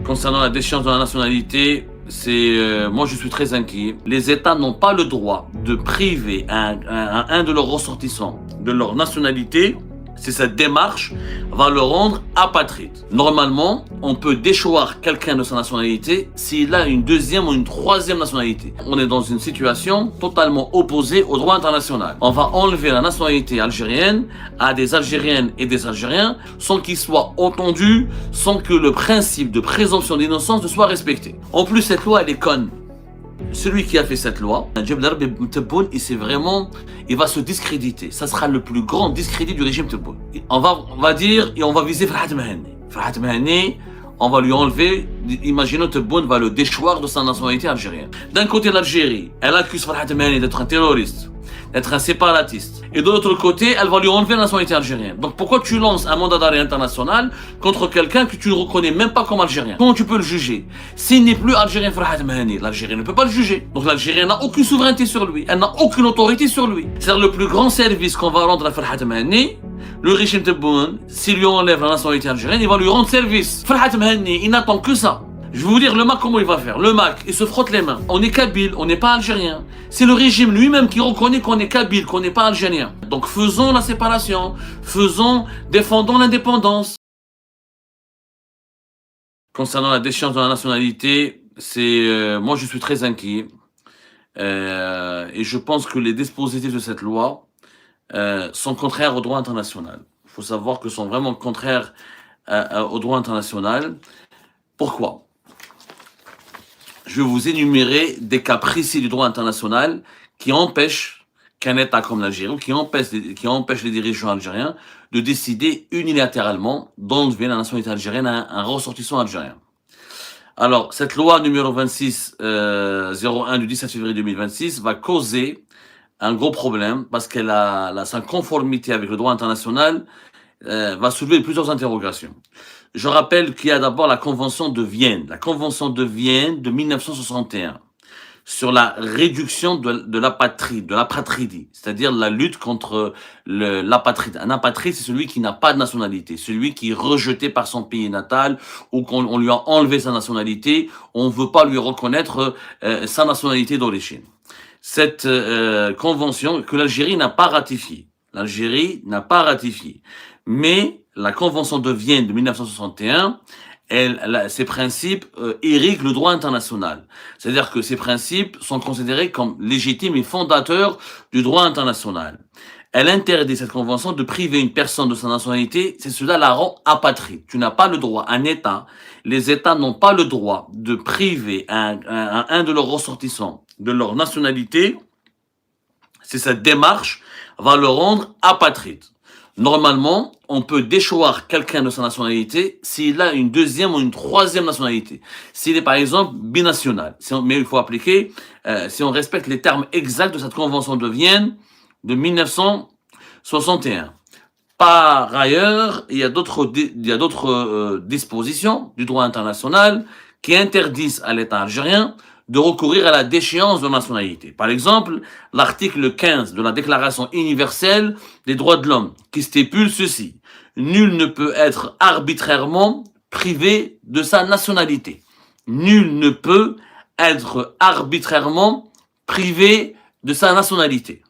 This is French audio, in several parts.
Concernant la déchéance de la nationalité, moi je suis très inquiet. Les États n'ont pas le droit de priver un de leurs ressortissants de leur nationalité si cette démarche va le rendre apatride. Normalement, on peut déchoir quelqu'un de sa nationalité s'il a une deuxième ou une troisième nationalité. On est dans une situation totalement opposée au droit international. On va enlever la nationalité algérienne à des Algériennes et des Algériens sans qu'ils soient entendus, sans que le principe de présomption d'innocence ne soit respecté. En plus, cette loi, elle est conne. Celui qui a fait cette loi, il va se discréditer. Ça sera le plus grand discrédit du régime Tebboune. On va dire, et on va viser Farhat Mahani. Farhat Mahani, on va lui enlever, imaginons Tebboune va le déchoir de sa nationalité algérienne. D'un côté, l'Algérie, elle accuse Farhat Mahani d'être un terroriste, d'être un séparatiste. Et de l'autre côté, elle va lui enlever la nationalité algérienne. Donc pourquoi tu lances un mandat d'arrêt international contre quelqu'un que tu ne reconnais même pas comme algérien? Comment tu peux le juger? S'il n'est plus algérien, Farhat Mahani, l'Algérie ne peut pas le juger. Donc l'Algérie n'a aucune souveraineté sur lui. Elle n'a aucune autorité sur lui. C'est-à-dire le plus grand service qu'on va rendre à Farhat Mahani, le régime Tebboune, s'il lui enlève la nationalité algérienne, il va lui rendre service. Farhat Mahani, il n'attend que ça. Je vais vous dire, le MAC, comment il va faire? Le MAC, il se frotte les mains. On est kabyle, on n'est pas algérien. C'est le régime lui-même qui reconnaît qu'on est kabyle, qu'on n'est pas algérien. Donc faisons la séparation, défendons l'indépendance. Concernant la déchéance de la nationalité, moi je suis très inquiet. Et je pense que les dispositifs de cette loi sont contraires au droit international. Il faut savoir que sont vraiment contraires au droit international. Pourquoi? Je vais vous énumérer des cas précis du droit international qui empêchent qu'un État comme l'Algérie, ou qui empêche les dirigeants algériens de décider unilatéralement d'enlever la nationalité algérienne à un ressortissant algérien. Alors, cette loi numéro 2601 du 17 février 2026 va causer un gros problème parce qu'elle sa conformité avec le droit international va soulever plusieurs interrogations. Je rappelle qu'il y a d'abord la Convention de Vienne de 1961, sur la réduction de l'apatridie, c'est-à-dire la lutte contre l'apatride. Un apatride, c'est celui qui n'a pas de nationalité, celui qui est rejeté par son pays natal ou qu'on lui a enlevé sa nationalité, on ne veut pas lui reconnaître sa nationalité d'origine. Cette convention que l'Algérie n'a pas ratifiée. Mais la Convention de Vienne de 1961, ces principes irriguent le droit international. C'est-à-dire que ces principes sont considérés comme légitimes et fondateurs du droit international. Elle interdit, cette convention, de priver une personne de sa nationalité, c'est cela la rend apatride. Tu n'as pas le droit, les États n'ont pas le droit de priver un de leurs ressortissants de leur nationalité, si cette démarche va le rendre apatride. Normalement, on peut déchoir quelqu'un de sa nationalité s'il a une deuxième ou une troisième nationalité. S'il est par exemple binational. Mais il faut appliquer, si on respecte les termes exacts de cette convention de Vienne de 1961. Par ailleurs, il y a d'autres dispositions du droit international qui interdisent à l'État algérien de recourir à la déchéance de nationalité. Par exemple, l'article 15 de la Déclaration universelle des droits de l'homme, qui stipule ceci: nul ne peut être arbitrairement privé de sa nationalité. Nul ne peut être arbitrairement privé de sa nationalité.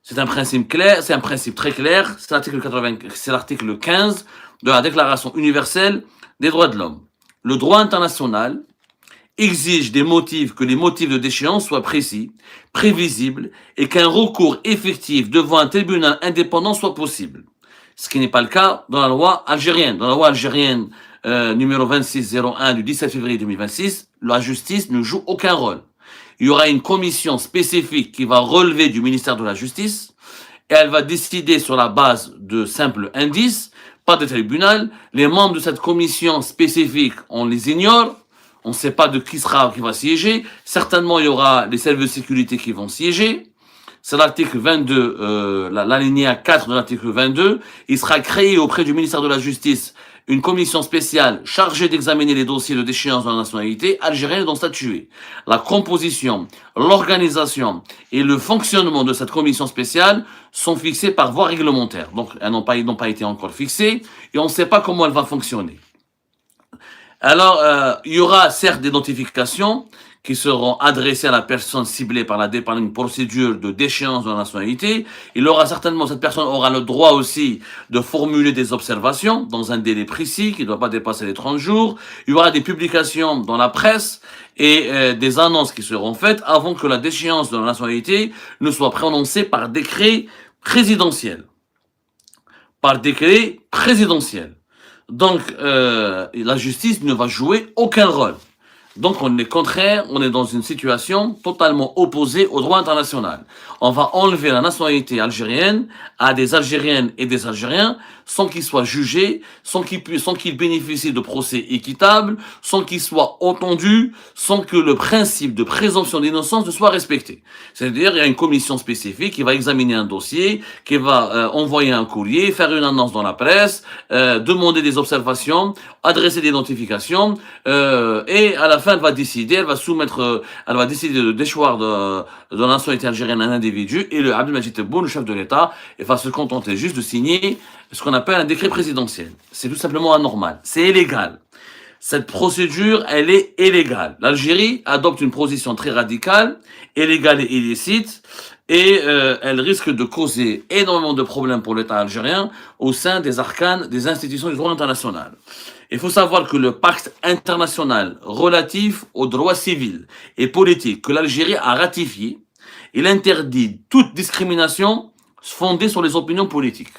C'est un principe clair, c'est un principe très clair, c'est l'article 15 de la Déclaration universelle des droits de l'homme. Le droit international exige que les motifs de déchéance soient précis, prévisibles et qu'un recours effectif devant un tribunal indépendant soit possible. Ce qui n'est pas le cas dans la loi algérienne. Dans la loi algérienne numéro 2601 du 17 février 2026, la justice ne joue aucun rôle. Il y aura une commission spécifique qui va relever du ministère de la Justice et elle va décider sur la base de simples indices, pas de tribunal. Les membres de cette commission spécifique, on les ignore. On ne sait pas de qui va siéger. Certainement, il y aura les services de sécurité qui vont siéger. C'est l'article 22, l'alinéa 4 de l'article 22. Il sera créé auprès du ministère de la Justice une commission spéciale chargée d'examiner les dossiers de déchéance de la nationalité algérienne dont statuer. La composition, l'organisation et le fonctionnement de cette commission spéciale sont fixés par voie réglementaire. Donc, elles n'ont pas été encore fixées et on ne sait pas comment elle va fonctionner. Alors, il y aura certes des notifications qui seront adressées à la personne ciblée par une procédure de déchéance de la nationalité. Cette personne aura le droit aussi de formuler des observations dans un délai précis qui ne doit pas dépasser les 30 jours. Il y aura des publications dans la presse et des annonces qui seront faites avant que la déchéance de la nationalité ne soit prononcée par décret présidentiel. Par décret présidentiel. Donc, la justice ne va jouer aucun rôle. Donc, on est contraire, on est dans une situation totalement opposée au droit international. On va enlever la nationalité algérienne à des Algériennes et des Algériens sans qu'ils soient jugés, sans qu'ils bénéficient de procès équitables, sans qu'ils soient entendus, sans que le principe de présomption d'innocence ne soit respecté. C'est-à-dire, il y a une commission spécifique qui va examiner un dossier, qui va envoyer un courrier, faire une annonce dans la presse, demander des observations, adresser des notifications, et à la fin, elle va décider, elle va décider de déchoir de la nationalité algérienne un individu, et le Abdelmadjid Tebboune, le chef de l'État, va se contenter juste de signer ce qu'on appelle un décret présidentiel. C'est tout simplement anormal. C'est illégal. Cette procédure, elle est illégale. L'Algérie adopte une position très radicale, illégale et illicite, et elle risque de causer énormément de problèmes pour l'État algérien au sein des arcanes des institutions du droit international. Il faut savoir que le pacte international relatif aux droits civils et politiques que l'Algérie a ratifié, il interdit toute discrimination fondée sur les opinions politiques.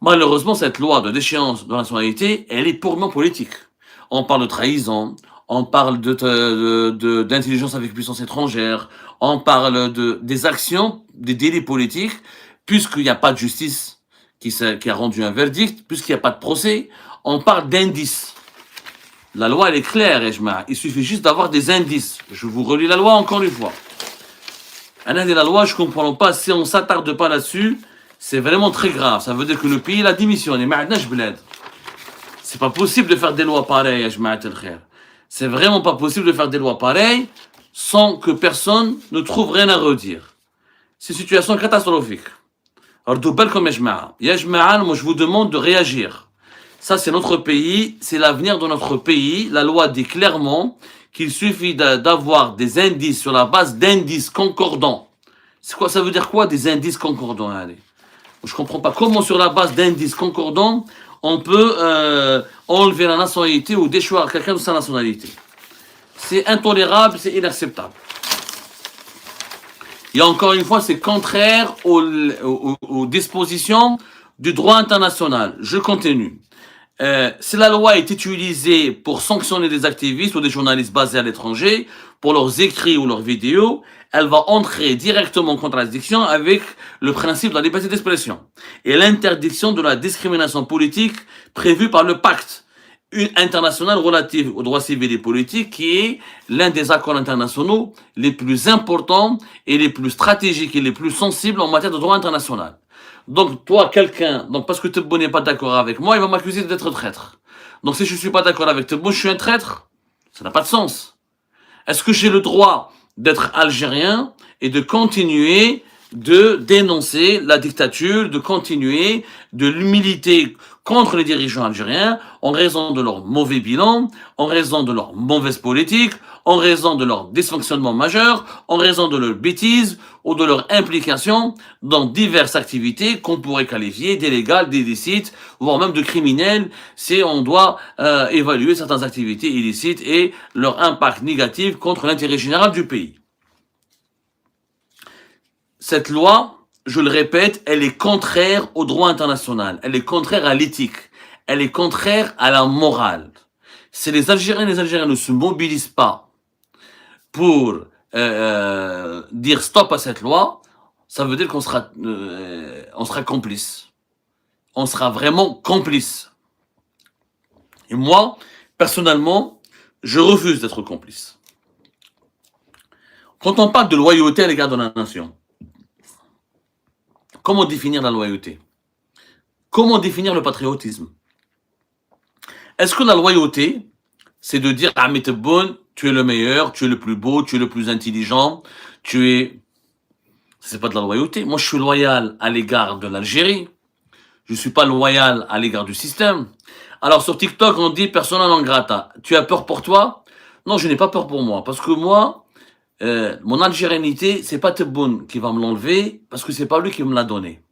Malheureusement, cette loi de déchéance de nationalité, elle est purement politique. On parle de trahison, on parle d'intelligence avec puissance étrangère, on parle des actions, des délits politiques, puisqu'il n'y a pas de justice qui a rendu un verdict, puisqu'il n'y a pas de procès, on parle d'indices. La loi, elle est claire, Ejma. Il suffit juste d'avoir des indices. Je vous relis la loi encore une fois. La loi, je ne comprends pas, si on ne s'attarde pas là-dessus, c'est vraiment très grave. Ça veut dire que le pays, il a démissionné. C'est pas possible de faire des lois pareilles, c'est vraiment pas possible de faire des lois pareilles sans que personne ne trouve rien à redire. C'est une situation catastrophique. Alors, moi, je vous demande de réagir. Ça, c'est notre pays, c'est l'avenir de notre pays. La loi dit clairement qu'il suffit d'avoir des indices sur la base d'indices concordants. C'est quoi, ça veut dire quoi, des indices concordants, allez? Je comprends pas comment sur la base d'indices concordants on peut enlever la nationalité ou déchoir quelqu'un de sa nationalité. C'est intolérable, c'est inacceptable. Et encore une fois, c'est contraire aux dispositions du droit international. Je continue. Si la loi est utilisée pour sanctionner des activistes ou des journalistes basés à l'étranger, pour leurs écrits ou leurs vidéos, elle va entrer directement en contradiction avec le principe de la liberté d'expression et l'interdiction de la discrimination politique prévue par le pacte international relatif aux droits civils et politiques, qui est l'un des accords internationaux les plus importants et les plus stratégiques et les plus sensibles en matière de droit international. Donc, toi, parce que Tebboune n'est pas d'accord avec moi, il va m'accuser d'être traître. Donc, si je ne suis pas d'accord avec Tebboune, je suis un traître. Ça n'a pas de sens. Est-ce que j'ai le droit d'être algérien et de continuer de dénoncer la dictature, de continuer de militer contre les dirigeants algériens en raison de leur mauvais bilan, en raison de leur mauvaise politique, en raison de leur dysfonctionnement majeur, en raison de leur bêtise ou de leur implication dans diverses activités qu'on pourrait qualifier d'illégales, d'illicites, voire même de criminelles, si on doit évaluer certaines activités illicites et leur impact négatif contre l'intérêt général du pays. Cette loi, je le répète, elle est contraire au droit international, elle est contraire à l'éthique, elle est contraire à la morale. Si les Algériens et les Algériens ne se mobilisent pas pour dire stop à cette loi, ça veut dire qu'on sera complice. On sera vraiment complice. Et moi, personnellement, je refuse d'être complice. Quand on parle de loyauté à l'égard de la nation, comment définir la loyauté? Comment définir le patriotisme? Est-ce que la loyauté, c'est de dire à Tebboune, tu es le meilleur, tu es le plus beau, tu es le plus intelligent, c'est pas de la loyauté. Moi, je suis loyal à l'égard de l'Algérie. Je suis pas loyal à l'égard du système. Alors sur TikTok, on dit persona non grata. Tu as peur pour toi? Non, je n'ai pas peur pour moi. Parce que moi, mon algérianité, c'est pas Tebboune qui va me l'enlever, parce que c'est pas lui qui me l'a donné.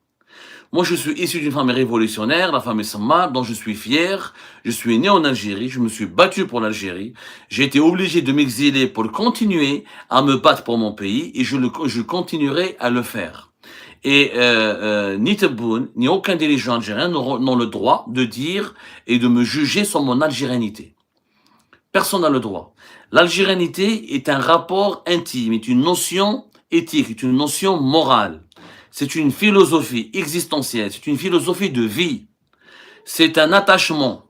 Moi, je suis issu d'une famille révolutionnaire, la famille Samar, dont je suis fier. Je suis né en Algérie, je me suis battu pour l'Algérie. J'ai été obligé de m'exiler pour continuer à me battre pour mon pays, et je continuerai à le faire. Et ni Tebboune, ni aucun dirigeant algérien n'ont le droit de dire et de me juger sur mon algérianité. Personne n'a le droit. L'algérianité est un rapport intime, est une notion éthique, est une notion morale. C'est une philosophie existentielle, c'est une philosophie de vie. C'est un attachement.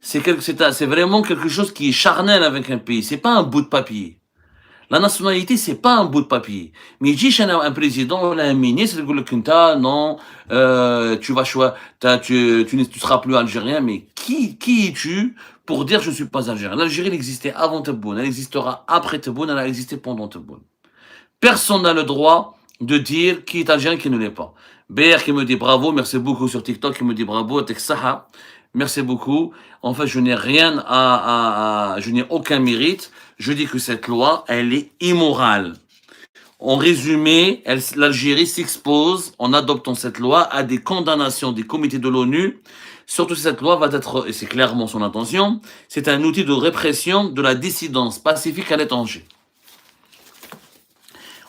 C'est vraiment quelque chose qui est charnel avec un pays. C'est pas un bout de papier. La nationalité, c'est pas un bout de papier. Mais il dit un président, un ministre, non, tu vas choisir, tu seras plus algérien, mais qui es-tu pour dire je ne suis pas algérien? L'Algérie, elle existait avant Tebboune, elle existera après Tebboune, elle a existé pendant Tebboune. Personne n'a le droit de dire qui est algérien, qui ne l'est pas. BR qui me dit bravo, merci beaucoup sur TikTok, qui me dit bravo, Texaha. Merci beaucoup. En fait, je n'ai je n'ai aucun mérite. Je dis que cette loi, elle est immorale. En résumé, l'Algérie s'expose, en adoptant cette loi, à des condamnations des comités de l'ONU. Surtout si cette loi va être, et c'est clairement son intention, c'est un outil de répression de la dissidence pacifique à l'étranger.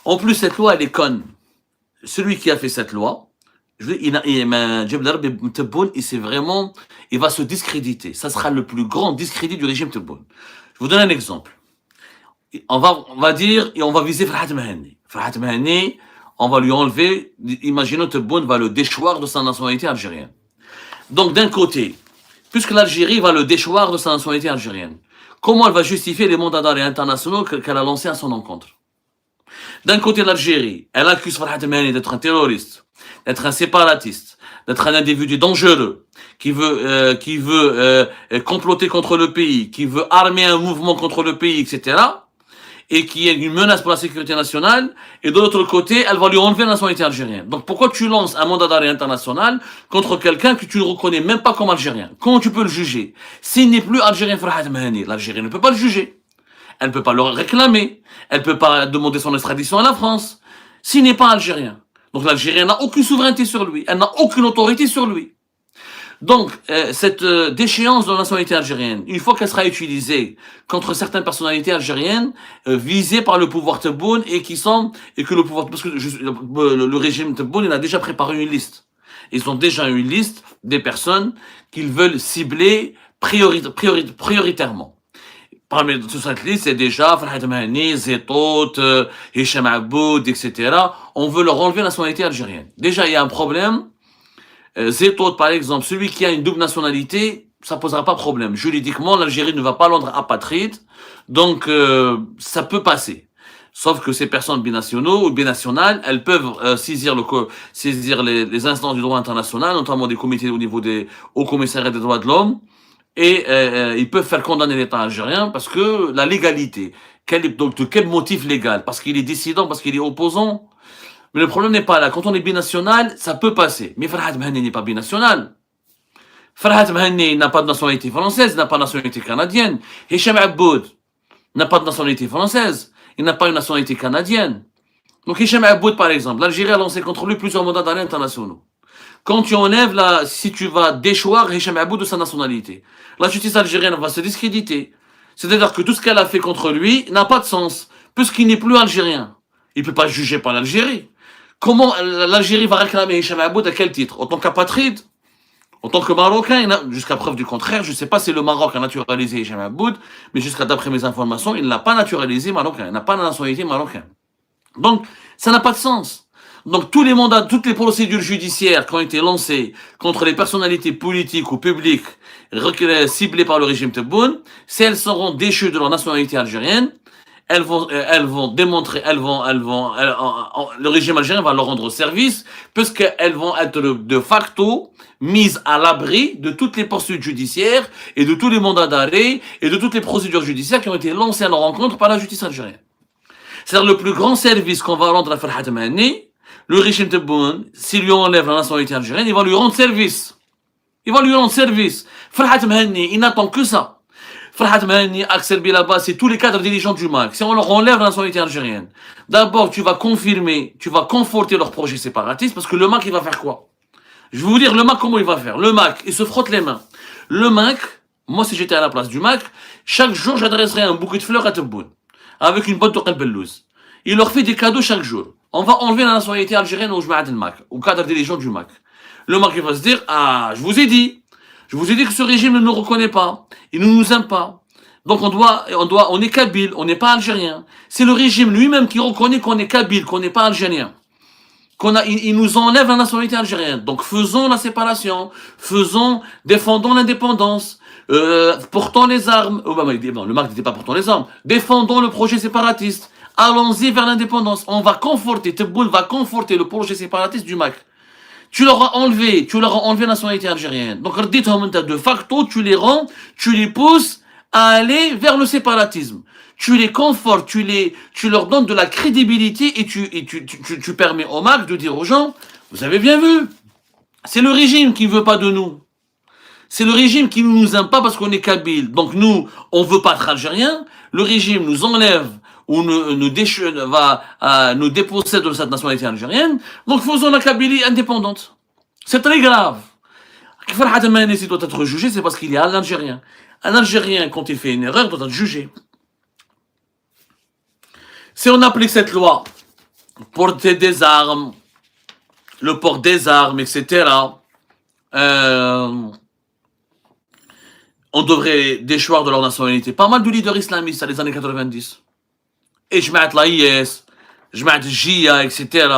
En plus, cette loi, elle est conne. Celui qui a fait cette loi, il va se discréditer. Ça sera le plus grand discrédit du régime Tebboune. Je vous donne un exemple. On va dire, et on va viser Farhat Mahani. Farhat Mahani, on va lui enlever, imaginons Tebboune va le déchoir de sa nationalité algérienne. Donc d'un côté, puisque l'Algérie va le déchoir de sa nationalité algérienne, comment elle va justifier les mandats d'arrêt internationaux qu'elle a lancés à son encontre? D'un côté, l'Algérie, elle accuse Farhat Mahani d'être un terroriste, d'être un séparatiste, d'être un individu dangereux, qui veut comploter contre le pays, qui veut armer un mouvement contre le pays, etc., et qui est une menace pour la sécurité nationale, et de l'autre côté, elle va lui enlever la nationalité algérienne. Donc pourquoi tu lances un mandat d'arrêt international contre quelqu'un que tu ne reconnais même pas comme algérien? Comment tu peux le juger? S'il n'est plus algérien, Farhat Mahani, l'Algérie ne peut pas le juger. Elle ne peut pas le réclamer. Elle ne peut pas demander son extradition à la France. S'il n'est pas algérien. Donc l'Algérie n'a aucune souveraineté sur lui. Elle n'a aucune autorité sur lui. Donc, cette déchéance de la nationalité algérienne, une fois qu'elle sera utilisée contre certaines personnalités algériennes visées par le pouvoir Tebboune et que le pouvoir, parce que le régime Tebboune, il a déjà préparé une liste. Ils ont déjà une liste des personnes qu'ils veulent cibler prioritairement. Parmi toute cette liste, c'est déjà Farhat Mahani, Zetot, Hicham Aboud, etc. On veut leur enlever la nationalité algérienne. Déjà, il y a un problème. Zetot, par exemple, celui qui a une double nationalité, ça posera pas problème. Juridiquement, l'Algérie ne va pas rendre apatride, donc ça peut passer. Sauf que ces personnes binationaux ou binationales, elles peuvent saisir les instances du droit international, notamment des comités au niveau des hauts commissariats des droits de l'homme, et ils peuvent faire condamner l'État algérien parce que la légalité, donc de quel motif légal? Parce qu'il est dissident, parce qu'il est opposant. Mais le problème n'est pas là. Quand on est binational, ça peut passer. Mais Farhat Mahani n'est pas binational. Farhat Mahani n'a pas de nationalité française, n'a pas de nationalité canadienne. Hicham Aboud n'a pas de nationalité française. Il n'a pas une nationalité canadienne. Donc Hicham Aboud, par exemple, l'Algérie a lancé contre lui plusieurs mandats d'arrêt internationaux. Quand tu enlèves si tu vas déchoir Hicham Aboud de sa nationalité, la justice algérienne va se discréditer. C'est-à-dire que tout ce qu'elle a fait contre lui n'a pas de sens, puisqu'il n'est plus algérien. Il ne peut pas juger par l'Algérie. Comment l'Algérie va réclamer Hicham Aboud à quel titre? En tant qu'apatride? En tant que Marocain? Jusqu'à preuve du contraire, je ne sais pas si le Maroc a naturalisé Hicham Aboud, mais jusqu'à d'après mes informations, il n'a pas naturalisé marocain, il n'a pas la nationalité marocaine. Donc, ça n'a pas de sens. Donc, tous les mandats, toutes les procédures judiciaires qui ont été lancées contre les personnalités politiques ou publiques ciblées par le régime Tebboune, si elles seront déchues de leur nationalité algérienne, elles vont démontrer, le régime algérien va leur rendre service, puisqu'elles vont être de facto mises à l'abri de toutes les poursuites judiciaires et de tous les mandats d'arrêt et de toutes les procédures judiciaires qui ont été lancées à leur encontre par la justice algérienne. C'est-à-dire le plus grand service qu'on va rendre à Farhat Mahani, le régime Tebboune, s'il lui enlève la nationalité algérienne, il va lui rendre service. Il va lui rendre service. Farhat Mehani, il n'attend que ça. Farhat Mehani, Axel Bilaba, c'est tous les cadres dirigeants du MAC. Si on leur enlève la nationalité algérienne, d'abord, tu vas confirmer, tu vas conforter leur projet séparatiste, parce que le MAC, il va faire quoi? Je vais vous dire le MAC, comment il va faire. Le MAC, il se frotte les mains. Le MAC, moi, si j'étais à la place du MAC, chaque jour, j'adresserais un bouquet de fleurs à Tebboune, avec une bonne tourelle bellouse. Il leur fait des cadeaux chaque jour. On va enlever la nationalité algérienne au Jmaat al-MAC, au cadre dirigeant du MAC. Le MAC, il va se dire, ah, je vous ai dit que ce régime ne nous reconnaît pas, il ne nous aime pas. Donc on est kabyle, on n'est pas algérien. C'est le régime lui-même qui reconnaît qu'on est kabyle, qu'on n'est pas algérien. Il nous enlève la nationalité algérienne. Donc faisons la séparation, défendons l'indépendance, portons les armes. Non, le MAC n'était pas portons les armes. Défendons le projet séparatiste. Allons-y vers l'indépendance. On va conforter, Tebboune va conforter le projet séparatiste du MAC. Tu leur as enlevé la nationalité algérienne. Donc, de facto, tu les pousses à aller vers le séparatisme. Tu les confortes, tu leur donnes de la crédibilité et tu permets au MAC de dire aux gens, vous avez bien vu, c'est le régime qui veut pas de nous. C'est le régime qui ne nous aime pas parce qu'on est kabyle. Donc nous, on veut pas être algérien. Le régime nous enlève ou nous dépossède de cette nationalité algérienne. Donc faisons la Kabylie indépendante. C'est très grave. Farhat Mehani, s'il doit être jugé, c'est parce qu'il est un Algérien. Un Algérien, quand il fait une erreur, doit être jugé. Si on applique cette loi, porter des armes, le port des armes, etc., on devrait déchoir de leur nationalité. Pas mal de leaders islamistes à les années 90. Et Jmaat l'AIS, Jmaat Jia, etc.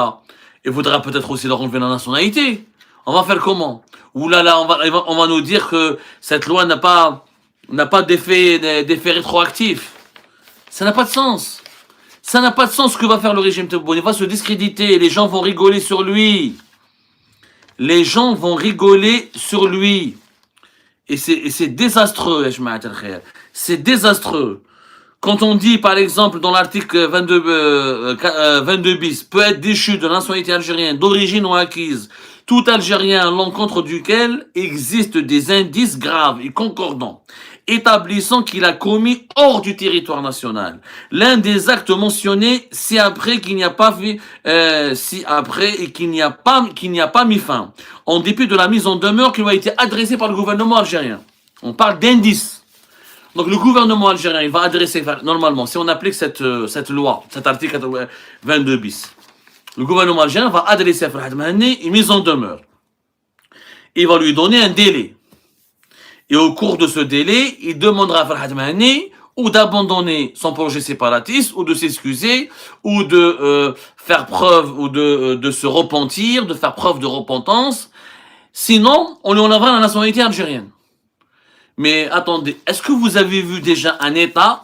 Il faudra peut-être aussi leur enlever la nationalité. On va faire comment? Ouh là là, on va nous dire que cette loi n'a pas d'effet rétroactif. Ça n'a pas de sens. Ça n'a pas de sens ce que va faire le régime Tebboune. Il va se discréditer. Les gens vont rigoler sur lui. Les gens vont rigoler sur lui. Et c'est désastreux, c'est désastreux. Quand on dit, par exemple, dans l'article 22 bis, peut être déchu de la nationalité algérienne d'origine ou acquise, tout Algérien à l'encontre duquel existent des indices graves et concordants, établissant qu'il a commis hors du territoire national l'un des actes mentionnés si après qu'il n'y a pas mis fin, en dépit de la mise en demeure qui lui a été adressée par le gouvernement algérien. On parle d'indices. Donc le gouvernement algérien, il va adresser, normalement, si on applique cette loi, cet article 22 bis, le gouvernement algérien va adresser à Farhat Mehani une mise en demeure. Il va lui donner un délai. Et au cours de ce délai, il demandera à Farhat Mehani ou d'abandonner son projet séparatiste, ou de s'excuser, ou de faire preuve, ou de se repentir, de faire preuve de repentance. Sinon, on lui enlèvera la nationalité algérienne. Mais attendez, est-ce que vous avez vu déjà un État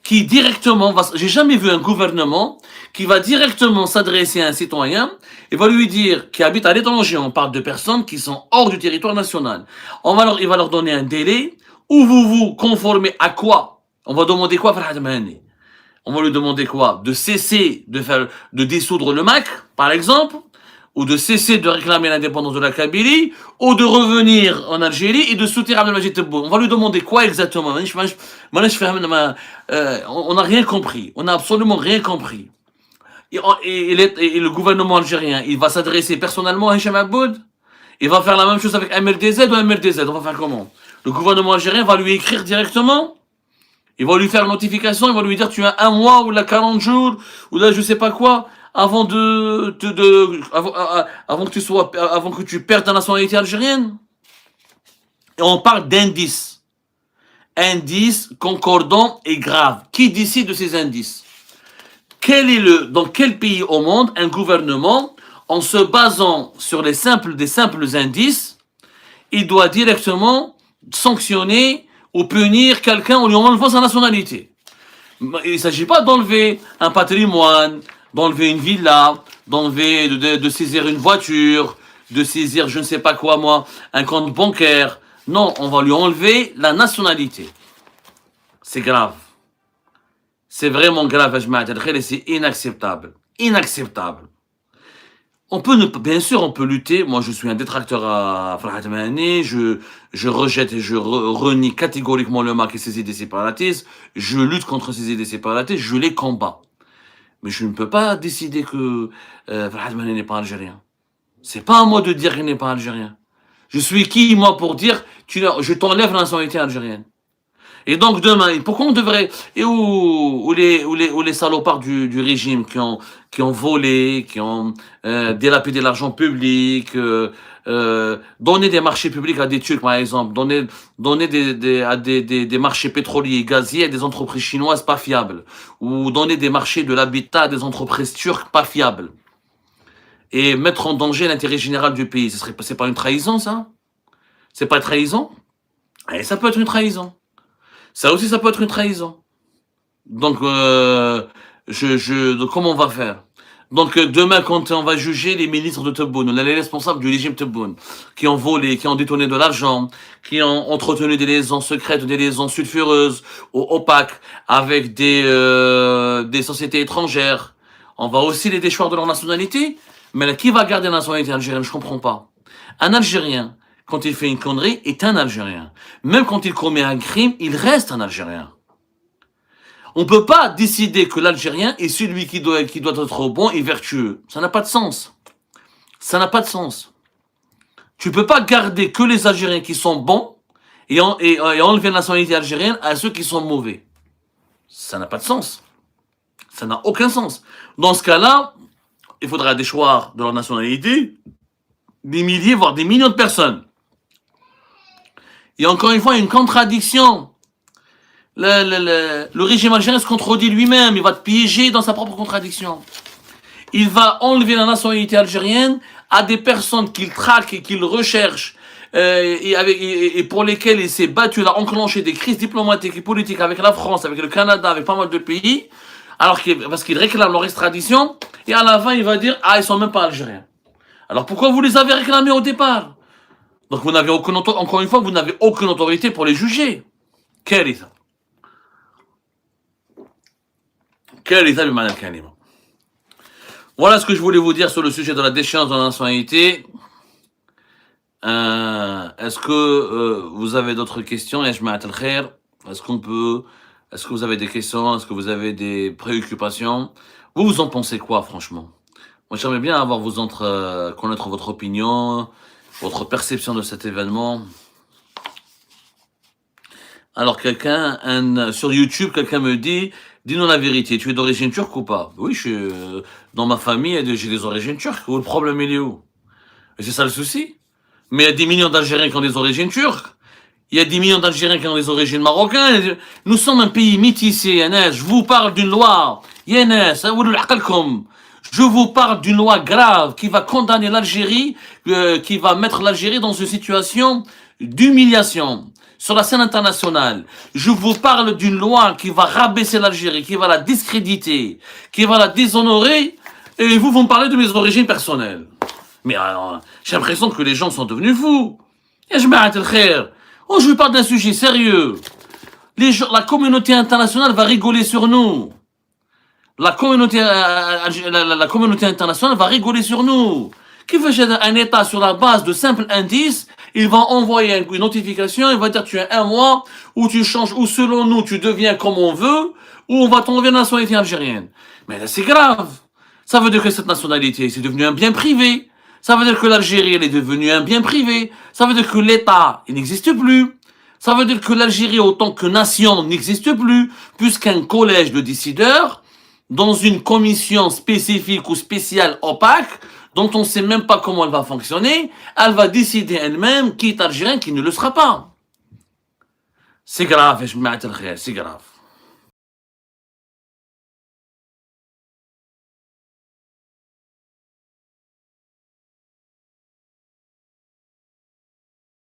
qui directement va... J'ai jamais vu un gouvernement qui va directement s'adresser à un citoyen et va lui dire, qui habite à l'étranger, on parle de personnes qui sont hors du territoire national. Il va leur donner un délai où vous vous conformez à quoi? On va demander quoi, Farhat Mehani? On va lui demander quoi? De cesser de dissoudre le MAC, par exemple, ou de cesser de réclamer l'indépendance de la Kabylie, ou de revenir en Algérie et de soutenir Abdelmajid Tebboune. On va lui demander quoi exactement? On n'a rien compris. On n'a absolument rien compris. Et le gouvernement algérien, il va s'adresser personnellement à Hicham Aboud? Il va faire la même chose avec MLDZ ou MLDZ? On va faire comment? Le gouvernement algérien va lui écrire directement? Il va lui faire une notification, il va lui dire tu as 1 mois ou là 40 jours, ou là je sais pas quoi, avant que tu perdes ta nationalité algérienne. Et on parle d'indices. Indices concordants et graves. Qui décide de ces indices? Dans quel pays au monde un gouvernement, en se basant sur des simples indices, il doit directement sanctionner ou punir quelqu'un en lui enlevant sa nationalité? Il ne s'agit pas d'enlever un patrimoine, d'enlever une villa, de saisir une voiture, de saisir je ne sais pas quoi moi, un compte bancaire. Non, on va lui enlever la nationalité. C'est grave. C'est vraiment grave, et c'est inacceptable. Inacceptable. On peut bien sûr, on peut lutter. Moi, je suis un détracteur à Farhat Mahani. Je rejette et je renie catégoriquement le Mac et ses idées séparatistes. Je lutte contre ces idées séparatistes. Je les combats. Mais je ne peux pas décider que Farhat Mahani n'est pas algérien. C'est pas à moi de dire qu'il n'est pas algérien. Je suis qui, moi, pour dire, je t'enlève la nationalité algérienne. Et donc demain, pourquoi on devrait, et où les salopards du régime qui ont volé, qui ont délapidé l'argent public, donné des marchés publics à des Turcs par exemple, donné des marchés pétroliers et gaziers à des entreprises chinoises pas fiables, ou donner des marchés de l'habitat à des entreprises turques pas fiables, et mettre en danger l'intérêt général du pays, c'est pas une trahison ça? C'est pas une trahison? Et ça peut être une trahison. Ça aussi, ça peut être une trahison. Donc, donc comment on va faire? Donc, demain, quand on va juger les ministres de Tebboune, les responsables du régime Tebboune, qui ont volé, qui ont détourné de l'argent, qui ont entretenu des liaisons secrètes, des liaisons sulfureuses, ou opaques, avec des sociétés étrangères, on va aussi les déchoir de leur nationalité. Mais là, qui va garder la nationalité algérienne? Je comprends pas. Un Algérien, quand il fait une connerie, est un Algérien. Même quand il commet un crime, il reste un Algérien. On ne peut pas décider que l'Algérien est celui qui doit être bon et vertueux. Ça n'a pas de sens. Ça n'a pas de sens. Tu ne peux pas garder que les Algériens qui sont bons et enlever la nationalité algérienne à ceux qui sont mauvais. Ça n'a pas de sens. Ça n'a aucun sens. Dans ce cas-là, il faudra déchoir de leur nationalité des milliers, voire des millions de personnes. Et encore une fois, il y a une contradiction. Le régime algérien se contredit lui-même. Il va te piéger dans sa propre contradiction. Il va enlever la nationalité algérienne à des personnes qu'il traque et qu'il recherche et pour lesquelles il s'est battu. Il a enclenché des crises diplomatiques et politiques avec la France, avec le Canada, avec pas mal de pays, parce qu'il réclame leur extradition. Et à la fin, il va dire « Ah, ils sont même pas algériens ». Alors pourquoi vous les avez réclamés au départ? Donc vous n'avez encore une fois, vous n'avez aucune autorité pour les juger. Quel est ça? Voilà ce que je voulais vous dire sur le sujet de la déchéance de la nationalité. Est-ce que vous avez d'autres questions? Est-ce que vous avez des questions? Est-ce que vous avez des préoccupations? Vous en pensez quoi, franchement? Moi, j'aimerais bien avoir connaître votre opinion, votre perception de cet événement. Alors, sur YouTube, quelqu'un me dit, dis-nous la vérité, tu es d'origine turque ou pas? Oui, dans ma famille, j'ai des origines turques. Où le problème, il est où? Et c'est ça le souci. Mais il y a des millions d'Algériens qui ont des origines turques. Il y a des millions d'Algériens qui ont des origines marocaines. Nous sommes un pays métissé, Yanes. Je vous parle d'une loi. Yanes, je vous parle d'une loi grave qui va condamner l'Algérie, qui va mettre l'Algérie dans une situation d'humiliation sur la scène internationale. Je vous parle d'une loi qui va rabaisser l'Algérie, qui va la discréditer, qui va la déshonorer, et vous me parlez de mes origines personnelles. Mais j'ai l'impression que les gens sont devenus fous. Et je m'arrête le khair. Oh, je vous parle d'un sujet sérieux. La communauté internationale va rigoler sur nous. La communauté internationale va rigoler sur nous. Qui fait un État sur la base de simples indices, il va envoyer une notification, il va dire tu as un mois, où tu changes, ou selon nous tu deviens comme on veut, ou on va t'enlever la nationalité algérienne. Mais là c'est grave. Ça veut dire que cette nationalité, c'est devenu un bien privé. Ça veut dire que l'Algérie, elle est devenue un bien privé. Ça veut dire que l'État, il n'existe plus. Ça veut dire que l'Algérie, autant que nation, n'existe plus, puisqu'un collège de décideurs, dans une commission spécifique ou spéciale opaque, dont on ne sait même pas comment elle va fonctionner, elle va décider elle-même qui est algérien, qui ne le sera pas. C'est grave, c'est grave.